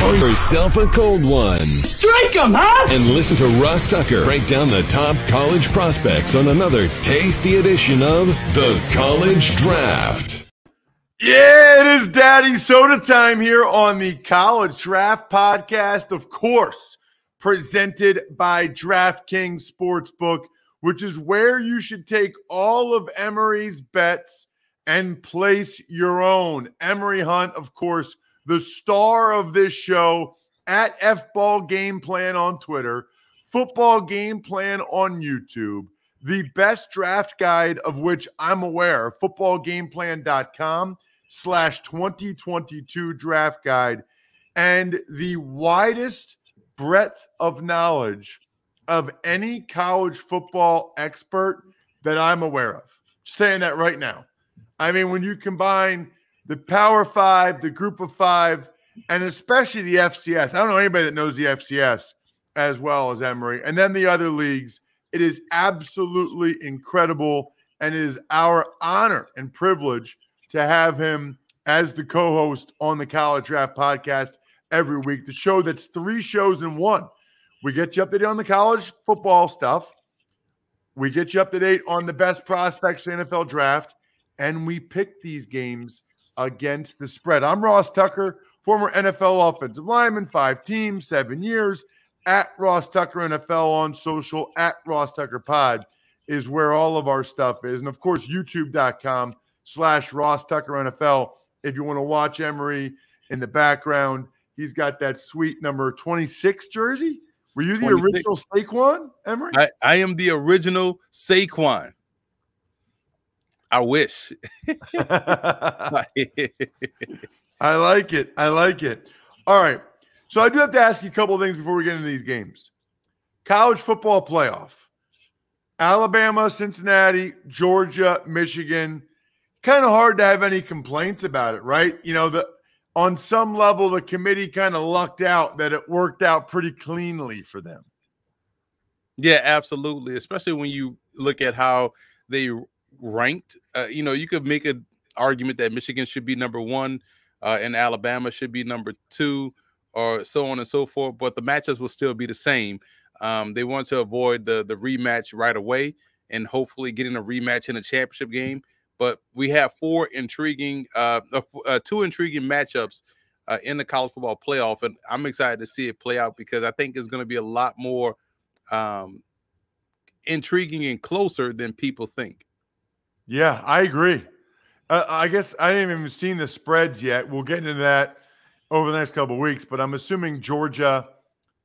Pour yourself a cold one. Strike 'em, huh? And listen to Ross Tucker break down the top college prospects on another tasty edition of the College Draft. Yeah, it is Daddy Soda time here on the College Draft Podcast, of course, presented by DraftKings Sportsbook, which is where you should take all of Emory's bets and place your own. Emory Hunt, of course, the star of this show, at F-Ball Game Plan on Twitter, Football Game Plan on YouTube, the best draft guide of which I'm aware, footballgameplan.com/2022 draft guide, and the widest breadth of knowledge of any college football expert that I'm aware of. Saying that right now. I mean, when you combine the Power Five, the Group of Five, and especially the FCS. I don't know anybody that knows the FCS as well as Emory. And then the other leagues. It is absolutely incredible, and it is our honor and privilege to have him as the co-host on the College Draft Podcast every week. The show that's 3 shows in one. We get you up to date on the college football stuff. We get you up to date on the best prospects for the NFL draft, and we pick these games against the spread. I'm Ross Tucker, former NFL offensive lineman, 5 teams, 7 years, at Ross Tucker NFL on social, at Ross Tucker Pod is where all of our stuff is. And of course, youtube.com/Ross Tucker NFL. If you want to watch Emory in the background, he's got that sweet number 26 jersey. Were you the 26. original Saquon, Emory? I am the original Saquon. I wish. I like it. I like it. All right. So I do have to ask you a couple of things before we get into these games. College football playoff. Alabama, Cincinnati, Georgia, Michigan. Kind of hard to have any complaints about it, right? You know, on some level, the committee kind of lucked out that it worked out pretty cleanly for them. Yeah, absolutely. Especially when you look at how they ranked. You could make an argument that Michigan should be number 1 and Alabama should be number 2, or so on and so forth, but the matchups will still be the same. They want to avoid the rematch right away and hopefully getting a rematch in a championship game. But we have 2 intriguing matchups in the college football playoff, and I'm excited to see it play out because I think it's going to be a lot more intriguing and closer than people think. Yeah, I agree. I guess I haven't even seen the spreads yet. We'll get into that over the next couple of weeks, but I'm assuming Georgia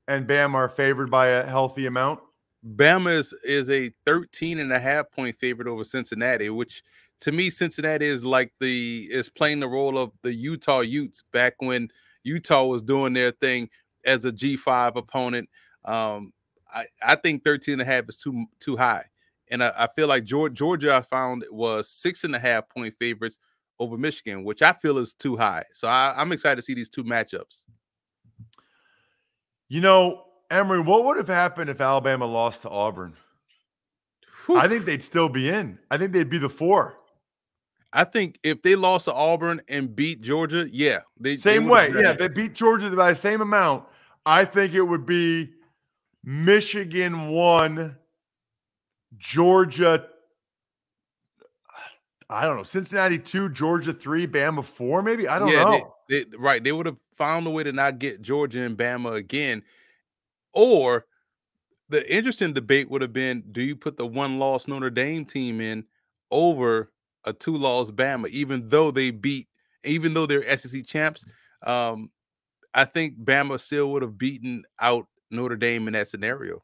and Bama are favored by a healthy amount. Bama is a 13.5-point favorite over Cincinnati, which to me, Cincinnati is playing the role of the Utah Utes back when Utah was doing their thing as a G5 opponent. I think 13.5 is too high. And I feel like Georgia, I found, was 6.5-point favorites over Michigan, which I feel is too high. So I'm excited to see these 2 matchups. You know, Emory, what would have happened if Alabama lost to Auburn? Whew. I think they'd still be in. I think they'd be the 4. I think if they lost to Auburn and beat Georgia, yeah. Same way. Yeah, they beat Georgia by the same amount. I think it would be Michigan 1, Georgia, I don't know, Cincinnati 2, Georgia 3, Bama 4, maybe? I don't know. They would have found a way to not get Georgia and Bama again. Or the interesting debate would have been, do you put the 1-loss Notre Dame team in over a 2-loss Bama, even though they're SEC champs? I think Bama still would have beaten out Notre Dame in that scenario.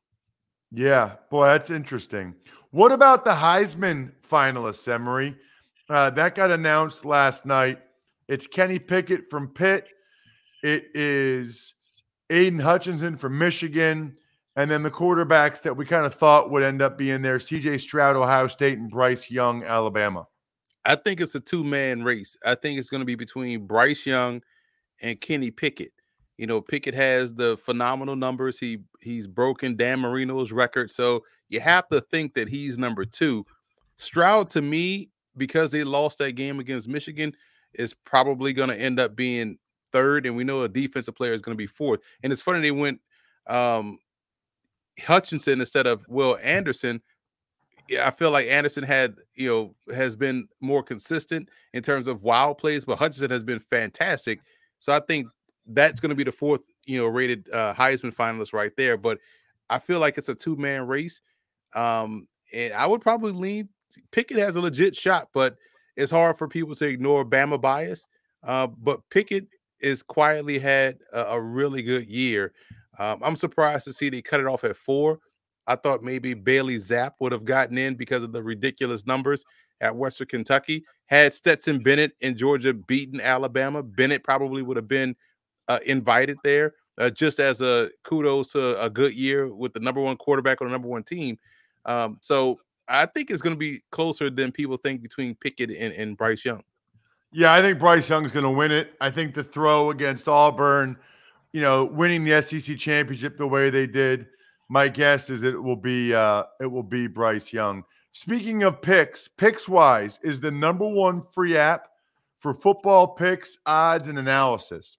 Yeah, boy, that's interesting. What about the Heisman finalists, Emory? That got announced last night. It's Kenny Pickett from Pitt. It is Aiden Hutchinson from Michigan. And then the quarterbacks that we kind of thought would end up being there, C.J. Stroud, Ohio State, and Bryce Young, Alabama. I think it's a 2-man race. I think it's going to be between Bryce Young and Kenny Pickett. You know, Pickett has the phenomenal numbers. He's broken Dan Marino's record. So you have to think that he's number 2. Stroud, to me, because they lost that game against Michigan, is probably going to end up being third, and we know a defensive player is going to be fourth. And it's funny they went Hutchinson instead of Will Anderson. Yeah, I feel like Anderson has been more consistent in terms of wild plays, but Hutchinson has been fantastic. So I think that's going to be the fourth, rated Heisman finalist right there. But I feel like it's a two-man race. And I would probably lean Pickett has a legit shot, but it's hard for people to ignore Bama bias. But Pickett is quietly had a really good year. I'm surprised to see they cut it off at 4. I thought maybe Bailey Zapp would have gotten in because of the ridiculous numbers at Western Kentucky. Had Stetson Bennett in Georgia beaten Alabama, Bennett probably would have been invited there just as a kudos to a good year with the #1 quarterback on the #1 team. So I think it's going to be closer than people think between Pickett and Bryce Young. Yeah, I think Bryce Young's going to win it. I think the throw against Auburn, winning the SEC championship the way they did, my guess is it will be Bryce Young. Speaking of picks, PicksWise is the #1 free app for football picks, odds, and analysis.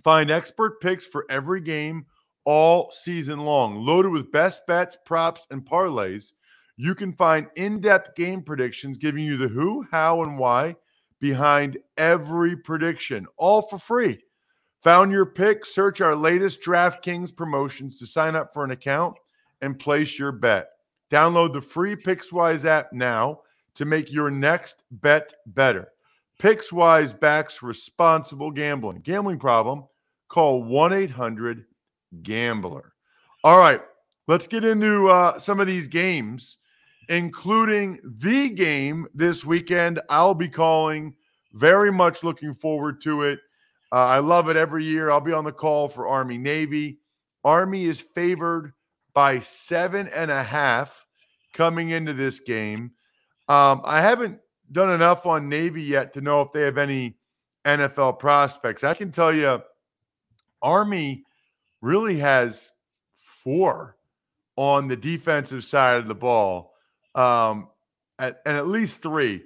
Find expert picks for every game all season long. Loaded with best bets, props, and parlays, you can find in-depth game predictions giving you the who, how, and why behind every prediction, all for free. Found your pick? Search our latest DraftKings promotions to sign up for an account and place your bet. Download the free PicksWise app now to make your next bet better. PicksWise backs responsible gambling. Gambling problem? Call 1-800-GAMBLER. All right, let's get into some of these games, including the game this weekend. I'll be calling. Very much looking forward to it. I love it every year. I'll be on the call for Army-Navy. Army is favored by 7.5 coming into this game. I haven't done enough on Navy yet to know if they have any NFL prospects. I can tell you Army really has 4 on the defensive side of the ball, and at least 3.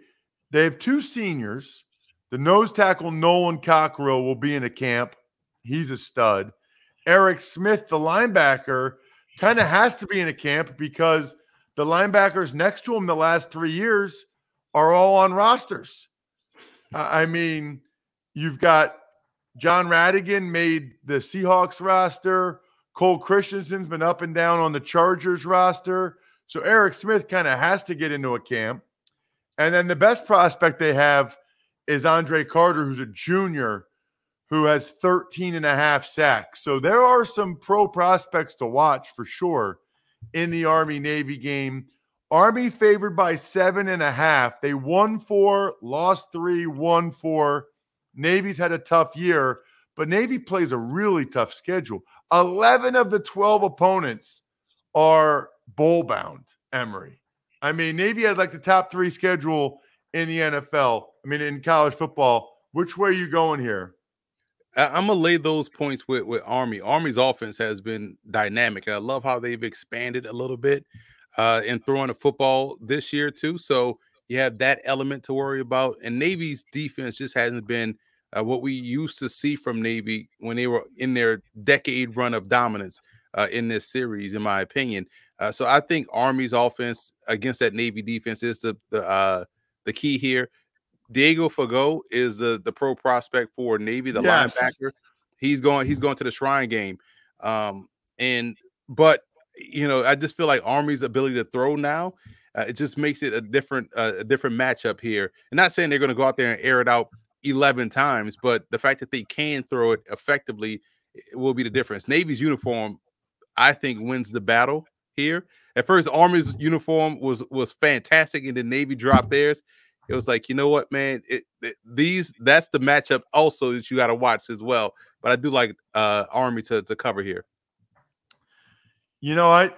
They have 2 seniors. The nose tackle, Nolan Cockrell, will be in a camp. He's a stud. Eric Smith, the linebacker, kind of has to be in a camp because the linebackers next to him the last 3 years are all on rosters. I mean, you've got John Radigan made the Seahawks roster. Cole Christensen's been up and down on the Chargers roster. So Eric Smith kind of has to get into a camp. And then the best prospect they have is Andre Carter, who's a junior, who has 13.5 sacks. So there are some pro prospects to watch for sure in the Army-Navy game. Army favored by 7.5. They won 4, lost 3, won 4. Navy's had a tough year, but Navy plays a really tough schedule. 11 of the 12 opponents are bowl-bound, Emory. I mean, Navy had like the top 3 schedule in the NFL. I mean, in college football. Which way are you going here? I'm going to lay those points with Army. Army's offense has been dynamic. I love how they've expanded a little bit in throwing the football this year too. So you have that element to worry about. And Navy's defense just hasn't been what we used to see from Navy when they were in their decade run of dominance in this series, in my opinion. So I think Army's offense against that Navy defense is the key here. Diego Fago is the pro prospect for Navy, the linebacker. He's going to the Shrine game. But I just feel like Army's ability to throw now, it just makes it a different matchup here. And not saying they're going to go out there and air it out 11 times, but the fact that they can throw it effectively will be the difference. Navy's uniform, I think, wins the battle here. At first, Army's uniform was fantastic, and then Navy dropped theirs. It was like, you know what, man? That's the matchup also that you got to watch as well. But I do like Army to cover here. I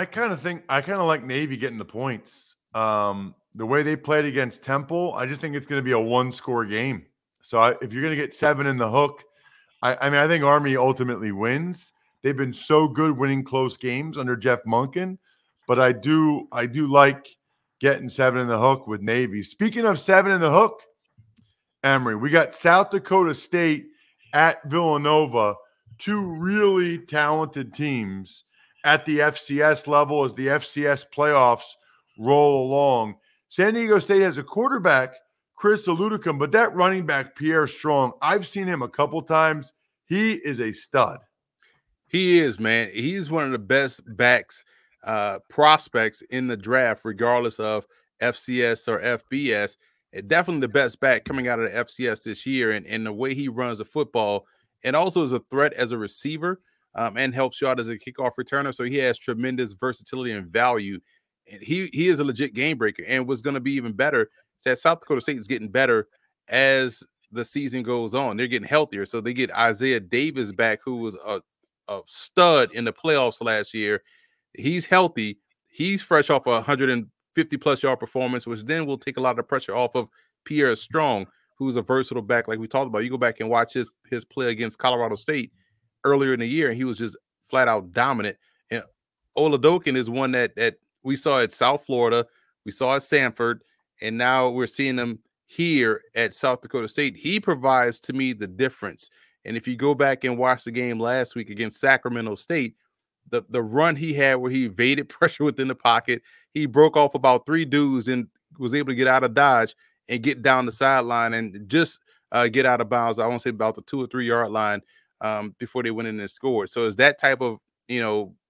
kind of like Navy getting the points. The way they played against Temple, I just think it's going to be a 1-score game. So if you're going to get 7 in the hook, I think Army ultimately wins. They've been so good winning close games under Jeff Monken, but I do like getting 7 in the hook with Navy. Speaking of 7 in the hook, Emory, we got South Dakota State at Villanova, two really talented teams at the FCS level as the FCS playoffs roll along. San Diego State has a quarterback, Chris Aludicum, but that running back, Pierre Strong, I've seen him a couple times. He is a stud. He is, man. He's one of the best backs, prospects in the draft, regardless of FCS or FBS. Definitely the best back coming out of the FCS this year, and the way he runs the football, and also is a threat as a receiver, and helps you out as a kickoff returner. So he has tremendous versatility and value. And he is a legit game breaker. And what's going to be even better is that South Dakota State is getting better as the season goes on. They're getting healthier. So they get Isaiah Davis back, who was a stud in the playoffs last year. He's healthy. He's fresh off a 150-plus yard performance, which then will take a lot of the pressure off of Pierre Strong, who's a versatile back, like we talked about. You go back and watch his play against Colorado State earlier in the year, and he was just flat out dominant. And Oladokin is one that we saw at South Florida, we saw at Sanford, and now we're seeing him here at South Dakota State. He provides, to me, the difference. And if you go back and watch the game last week against Sacramento State, the run he had where he evaded pressure within the pocket, he broke off about 3 dudes and was able to get out of dodge and get down the sideline and just get out of bounds. I want to say about the 2 or 3 yard line before they went in and scored. So it's that type of,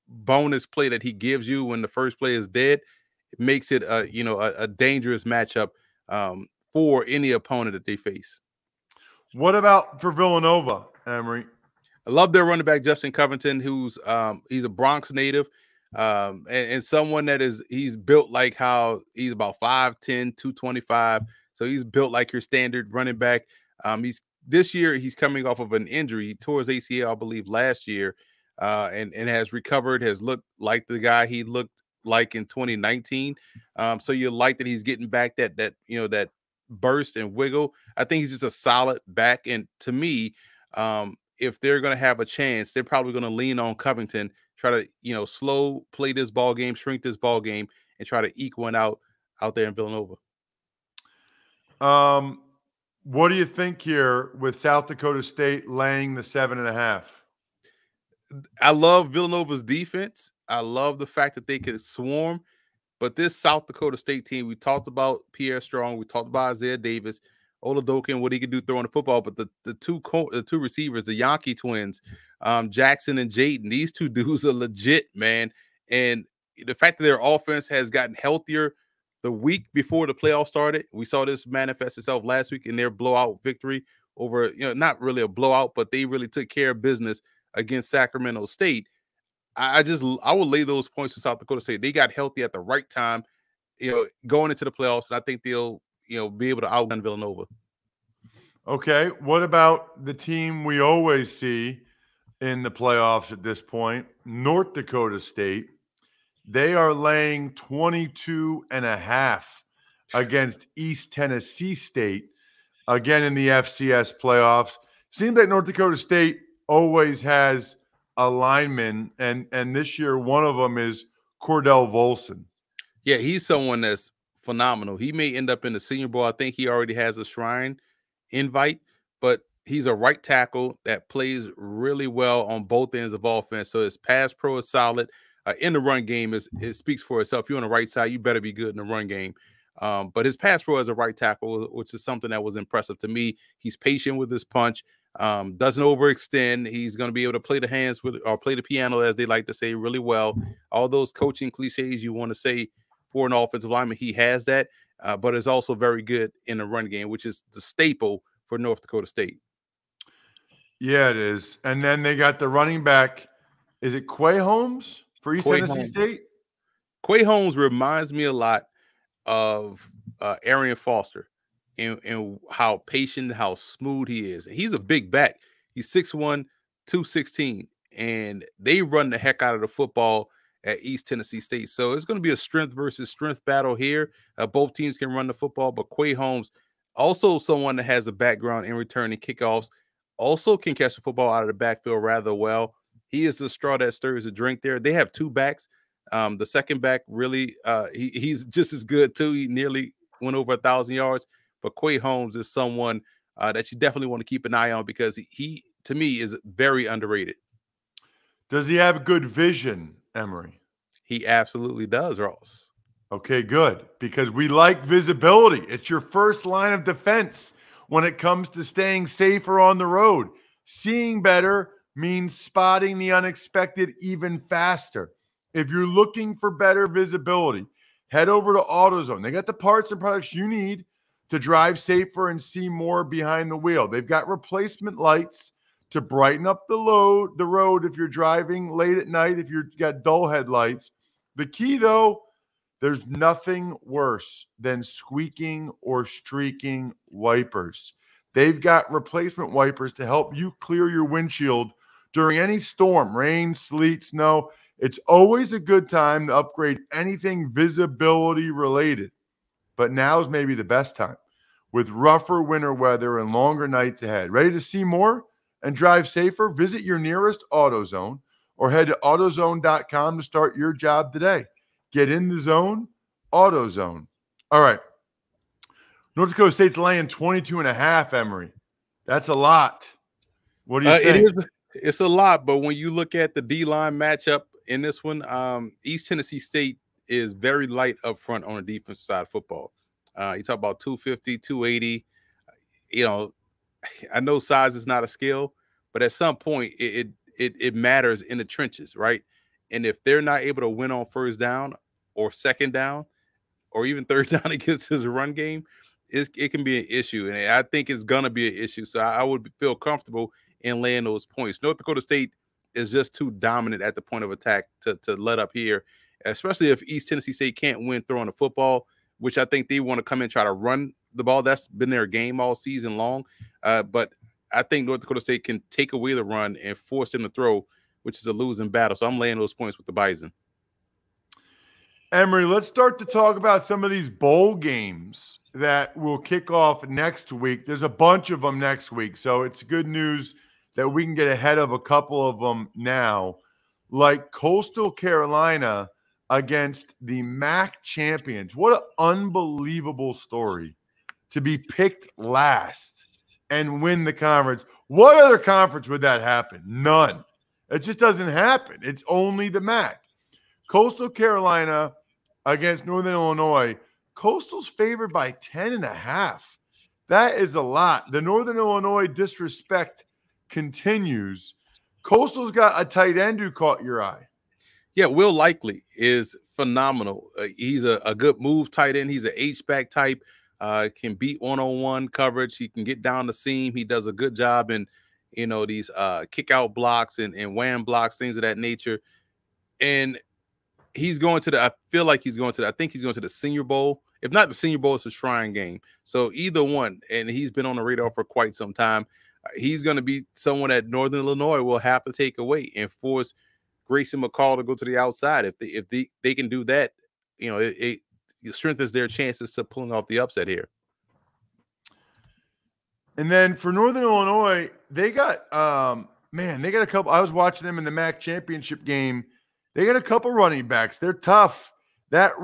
bonus play that he gives you when the first play is dead. It makes it a dangerous matchup for any opponent that they face. What about for Villanova, Emory? I love their running back, Justin Covington, who's he's a Bronx native, and someone that he's built like how he's about 5'10", 225. So he's built like your standard running back. This year he's coming off of an injury. He tore his ACL, I believe, last year, and has recovered, has looked like the guy he looked like in 2019. So you like that he's getting back that burst and wiggle. I think he's just a solid back. And to me, if they're going to have a chance, they're probably going to lean on Covington, try to, slow play this ball game, shrink this ball game, and try to eke one out there in Villanova. What do you think here with South Dakota State laying the 7.5? I love Villanova's defense. I love the fact that they can swarm. But this South Dakota State team, we talked about Pierre Strong, we talked about Isaiah Davis, Oladokin, what he could do throwing the football, but the two receivers, the Yankee twins, Jackson and Jaden, these two dudes are legit, man. And the fact that their offense has gotten healthier the week before the playoff started, we saw this manifest itself last week in their blowout victory over, not really a blowout, but they really took care of business against Sacramento State. I will lay those points to South Dakota State. They got healthy at the right time, going into the playoffs, and I think they'll, be able to outgun Villanova. Okay, what about the team we always see in the playoffs at this point, North Dakota State? They are laying 22.5 against East Tennessee State, again in the FCS playoffs. Seems like North Dakota State always has a lineman, and this year one of them is Cordell Volson. Yeah, he's someone that's phenomenal. He may end up in the Senior Bowl. I think he already has a Shrine invite, but he's a right tackle that plays really well on both ends of offense. So his pass pro is solid. In the run game, it speaks for itself. If you're on the right side, you better be good in the run game. But his pass pro as a right tackle, which is something that was impressive to me. He's patient with his punch, doesn't overextend. He's going to be able to play the hands or play the piano, as they like to say, really well. All those coaching cliches you want to say for an offensive lineman, he has that, but is also very good in the run game, which is the staple for North Dakota State. Yeah, it is. And then they got the running back. Is it Quay Holmes for East Tennessee State? Quay Holmes reminds me a lot of Arian Foster and how patient, how smooth he is. He's a big back. He's 6'1", 216, and they run the heck out of the football at East Tennessee State. So it's going to be a strength versus strength battle here. Both teams can run the football, but Quay Holmes, also someone that has a background in returning kickoffs, also can catch the football out of the backfield rather well. He is the straw that stirs the drink there. They have 2 backs. The second back really, he's just as good too. He nearly went over 1,000 yards. But Quay Holmes is someone that you definitely want to keep an eye on because he to me, is very underrated. Does he have good vision, Emory? He absolutely does, Ross. Okay, good. Because we like visibility. It's your first line of defense when it comes to staying safer on the road. Seeing better means spotting the unexpected even faster. If you're looking for better visibility, head over to AutoZone. They got the parts and products you need to drive safer and see more behind the wheel. They've got replacement lights to brighten up the road if you're driving late at night, if you've got dull headlights. The key, though, there's nothing worse than squeaking or streaking wipers. They've got replacement wipers to help you clear your windshield during any storm, rain, sleet, snow. It's always a good time to upgrade anything visibility related. But now's maybe the best time with rougher winter weather and longer nights ahead. Ready to see more and drive safer? Visit your nearest AutoZone or head to AutoZone.com to start your job today. Get in the zone, AutoZone. All right. North Dakota State's laying 22.5, Emory. That's a lot. What do you think? It's a lot, but when you look at the D-line matchup in this one, East Tennessee State is very light up front on the defensive side of football. You talk about 250, 280. You know, I know size is not a skill, but at some point it matters in the trenches, right? And if they're not able to win on first down or second down or even third down against his run game, it can be an issue. And I think it's going to be an issue. So I would feel comfortable in laying those points. North Dakota State is just too dominant at the point of attack to let up here, especially if East Tennessee State can't win throwing the football, which I think they want to come in and try to run the ball. That's been their game all season long. But I think North Dakota State can take away the run and force them to throw, which is a losing battle. So I'm laying those points with the Bison. Emory, let's start to talk about some of these bowl games that will kick off next week. There's a bunch of them next week, so it's good news that we can get ahead of a couple of them now, like Coastal Carolina against the MAC champions. What an unbelievable story to be picked last and win the conference. What other conference would that happen? None. It just doesn't happen. It's only the MAC. Coastal Carolina against Northern Illinois. Coastal's favored by 10.5. That is a lot. The Northern Illinois disrespect continues. Coastal's got a tight end who caught your eye. Yeah, Will Likely is phenomenal. He's a good move tight end. He's an H-back type, can beat one-on-one coverage. He can get down the seam. He does a good job in, these kick-out blocks and wham blocks, things of that nature. And he's going to I think he's going to the Senior Bowl. If not the Senior Bowl, it's a Shrine Game. So either one, and he's been on the radar for quite some time. He's going to be someone that Northern Illinois will have to take away and force Grayson McCall to go to the outside. If they can do that, it strengthens their chances to pulling off the upset here. And then for Northern Illinois, they got they got a couple. I was watching them in the MAC championship game. They got a couple running backs. They're tough. That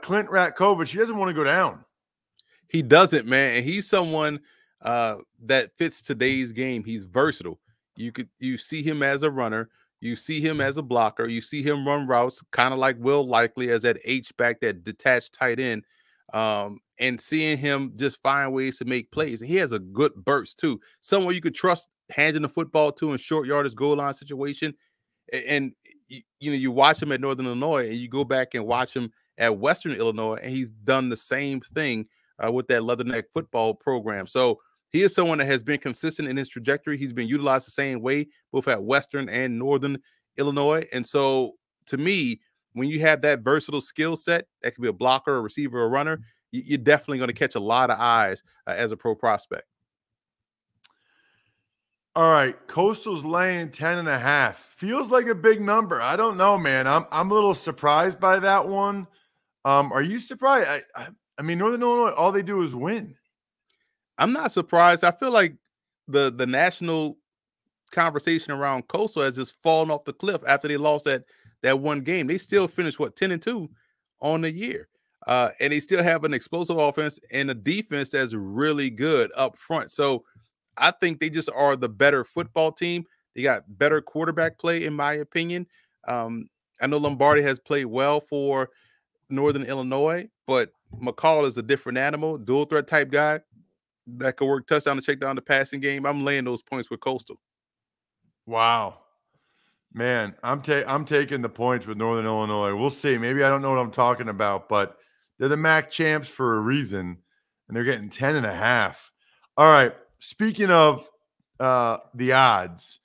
Clint Ratkovich, he doesn't want to go down. He doesn't, man. And he's someone that fits today's game. He's versatile. You see him as a runner. You see him as a blocker. You see him run routes, kind of like Will Likely as that H-back, that detached tight end. And seeing him just find ways to make plays. And he has a good burst, too. Someone you could trust handing the football to in short yardage goal line situation. And you watch him at Northern Illinois and you go back and watch him at Western Illinois, and he's done the same thing with that Leatherneck football program. So he is someone that has been consistent in his trajectory. He's been utilized the same way, both at Western and Northern Illinois. And so to me, when you have that versatile skill set, that could be a blocker, a receiver, a runner, you're definitely going to catch a lot of eyes as a pro prospect. All right, Coastal's laying 10.5. Feels like a big number. I don't know, man. I'm a little surprised by that one. Are you surprised? I mean, Northern Illinois, all they do is win. I'm not surprised. I feel like the national conversation around Coastal has just fallen off the cliff after they lost that one game. They still finished 10-2 on the year, and they still have an explosive offense and a defense that's really good up front. So I think they just are the better football team. They got better quarterback play, in my opinion. I know Lombardi has played well for Northern Illinois, but McCall is a different animal, dual threat type guy that could work touchdown to check down the passing game. I'm laying those points with Coastal. Wow. Man, I'm taking the points with Northern Illinois. We'll see. Maybe I don't know what I'm talking about, but they're the MAC champs for a reason, and they're getting 10.5. All right. Speaking of the odds,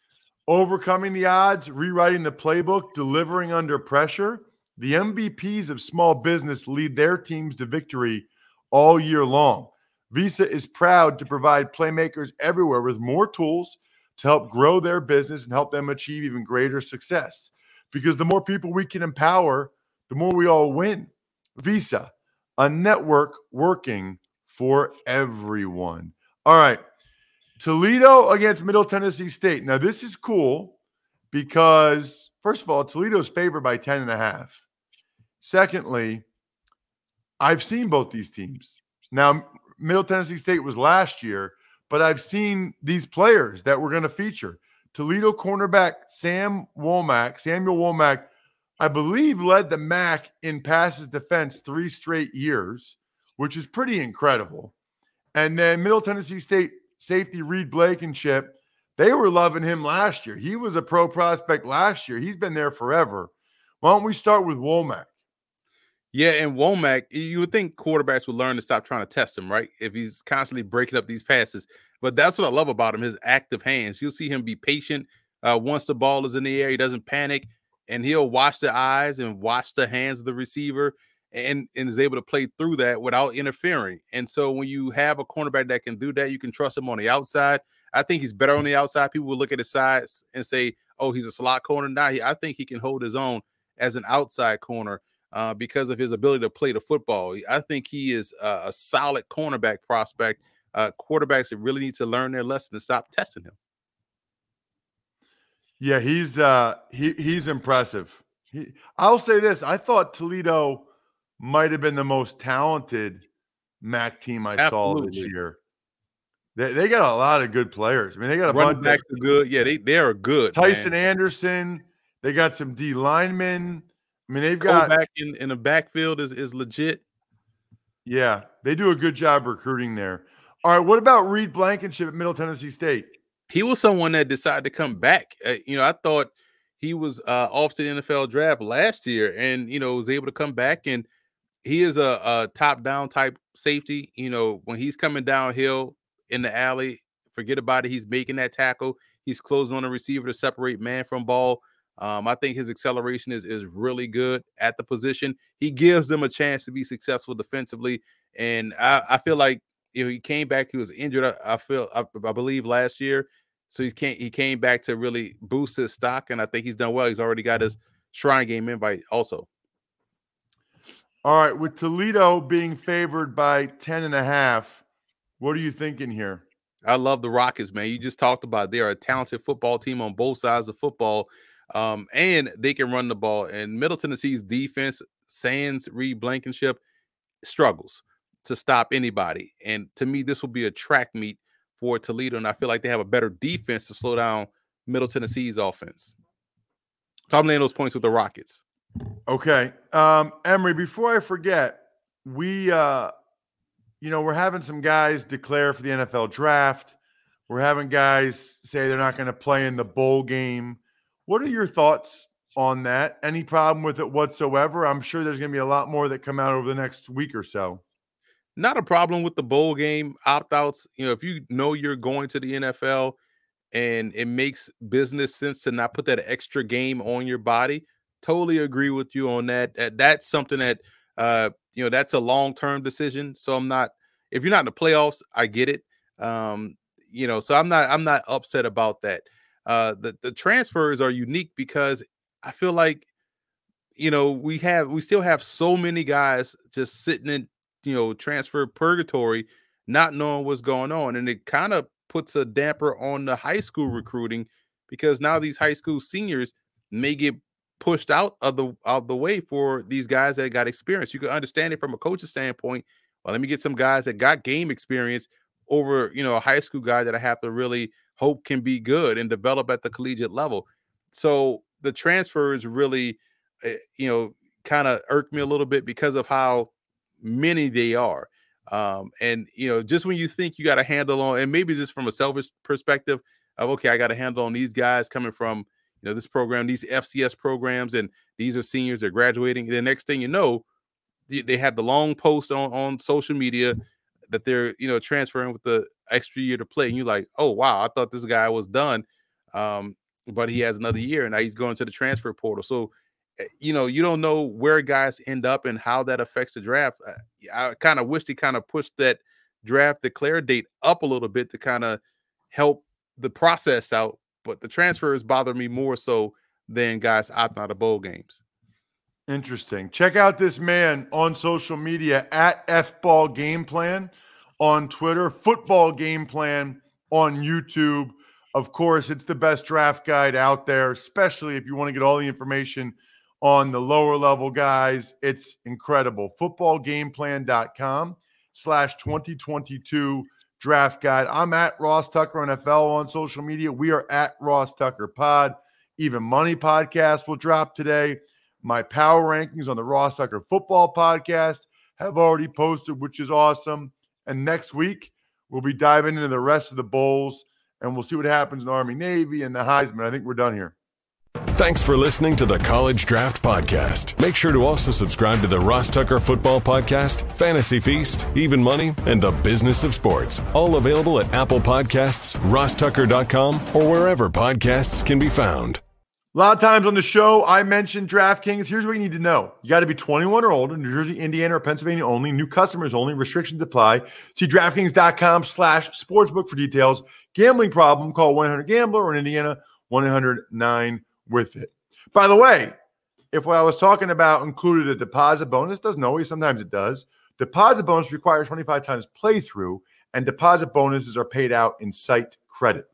overcoming the odds, rewriting the playbook, delivering under pressure, the MVPs of small business lead their teams to victory all year long. Visa is proud to provide playmakers everywhere with more tools to help grow their business and help them achieve even greater success. Because the more people we can empower, the more we all win. Visa, a network working for everyone. All right. Toledo against Middle Tennessee State. Now, this is cool because, first of all, Toledo's favored by 10.5. Secondly, I've seen both these teams. Now, Middle Tennessee State was last year, but I've seen these players that we're going to feature. Toledo cornerback Samuel Womack, I believe, led the MAC in passes defense 3 straight years, which is pretty incredible. And then Middle Tennessee State safety Reed Blankenship, they were loving him last year. He was a pro prospect last year. He's been there forever. Why don't we start with Womack? Yeah, and Womack, you would think quarterbacks would learn to stop trying to test him, right? If he's constantly breaking up these passes. But that's what I love about him, his active hands. You'll see him be patient. Once the ball is in the air, he doesn't panic, and he'll watch the eyes and watch the hands of the receiver and is able to play through that without interfering. And so when you have a cornerback that can do that, you can trust him on the outside. I think he's better on the outside. People will look at his size and say, oh, he's a slot corner. Now, I think he can hold his own as an outside corner. Because of his ability to play the football. I think he is a solid cornerback prospect. Quarterbacks that really need to learn their lesson and stop testing him. Yeah, he's impressive. I'll say this. I thought Toledo might have been the most talented MAC team I saw this year. They got a lot of good players. I mean, they got a bunch backs are good. Yeah, they are good. Tyson Anderson. They got some D linemen. I mean, they've got back in the backfield is legit. Yeah, they do a good job recruiting there. All right, what about Reed Blankenship at Middle Tennessee State? He was someone that decided to come back. I thought he was off to the NFL draft last year, and was able to come back. And he is a top down type safety. When he's coming downhill in the alley, forget about it. He's making that tackle. He's closing on the receiver to separate man from ball. I think his acceleration is really good at the position. He gives them a chance to be successful defensively, and I feel like he came back. He was injured. I believe last year, so he came back to really boost his stock, and I think he's done well. He's already got his Shrine Game invite also. All right, with Toledo being favored by 10.5, what are you thinking here? I love the Rockets, man. You just talked about they're a talented football team on both sides of football. And they can run the ball. And Middle Tennessee's defense, sans Reed Blankenship, struggles to stop anybody. And to me, this will be a track meet for Toledo. And I feel like they have a better defense to slow down Middle Tennessee's offense. So I'm laying those points with the Rockets. Okay. Emory, before I forget, we're having some guys declare for the NFL draft. We're having guys say they're not going to play in the bowl game. What are your thoughts on that? Any problem with it whatsoever? I'm sure there's going to be a lot more that come out over the next week or so. Not a problem with the bowl game opt-outs. If you know you're going to the NFL and it makes business sense to not put that extra game on your body, totally agree with you on that. That's something that, that's a long-term decision. So if you're not in the playoffs, I get it. So I'm not upset about that. The transfers are unique because I feel like, we still have so many guys just sitting in, transfer purgatory, not knowing what's going on. And it kind of puts a damper on the high school recruiting because now these high school seniors may get pushed out of the way for these guys that got experience. You can understand it from a coach's standpoint. Well, let me get some guys that got game experience over, a high school guy that I have to really hope can be good and develop at the collegiate level. So the transfers really, kind of irk me a little bit because of how many they are. And just when you think you got a handle on, and maybe just from a selfish perspective of, okay, I got a handle on these guys coming from, this program, these FCS programs, and these are seniors, they're graduating. The next thing you know, they have the long post on social media that they're, transferring with the extra year to play. And you're like, oh, wow, I thought this guy was done. But he has another year, and now he's going to the transfer portal. So, you don't know where guys end up and how that affects the draft. I kind of wish they kind of pushed that draft declare date up a little bit to kind of help the process out. But the transfers bother me more so than guys opting out of bowl games. Interesting. Check out this man on social media at FBall Game Plan on Twitter, Football Game Plan on YouTube. Of course, it's the best draft guide out there, especially if you want to get all the information on the lower level guys. It's incredible. Footballgameplan.com/2022 draft guide. I'm at Ross Tucker NFL on social media. We are at Ross Tucker Pod. Even Money Podcast will drop today. My power rankings on the Ross Tucker Football Podcast have already posted, which is awesome. And next week, we'll be diving into the rest of the bowls, and we'll see what happens in Army Navy and the Heisman. I think we're done here. Thanks for listening to the College Draft Podcast. Make sure to also subscribe to the Ross Tucker Football Podcast, Fantasy Feast, Even Money, and the Business of Sports. All available at Apple Podcasts, rosstucker.com, or wherever podcasts can be found. A lot of times on the show, I mentioned DraftKings. Here's what you need to know. You got to be 21 or older, New Jersey, Indiana, or Pennsylvania only. New customers only. Restrictions apply. See DraftKings.com/sportsbook for details. Gambling problem, call 1-800-GAMBLER, or in Indiana, 1-800-9-WITH-IT. By the way, if what I was talking about included a deposit bonus, doesn't always, sometimes it does. Deposit bonus requires 25 times playthrough, and deposit bonuses are paid out in site credit.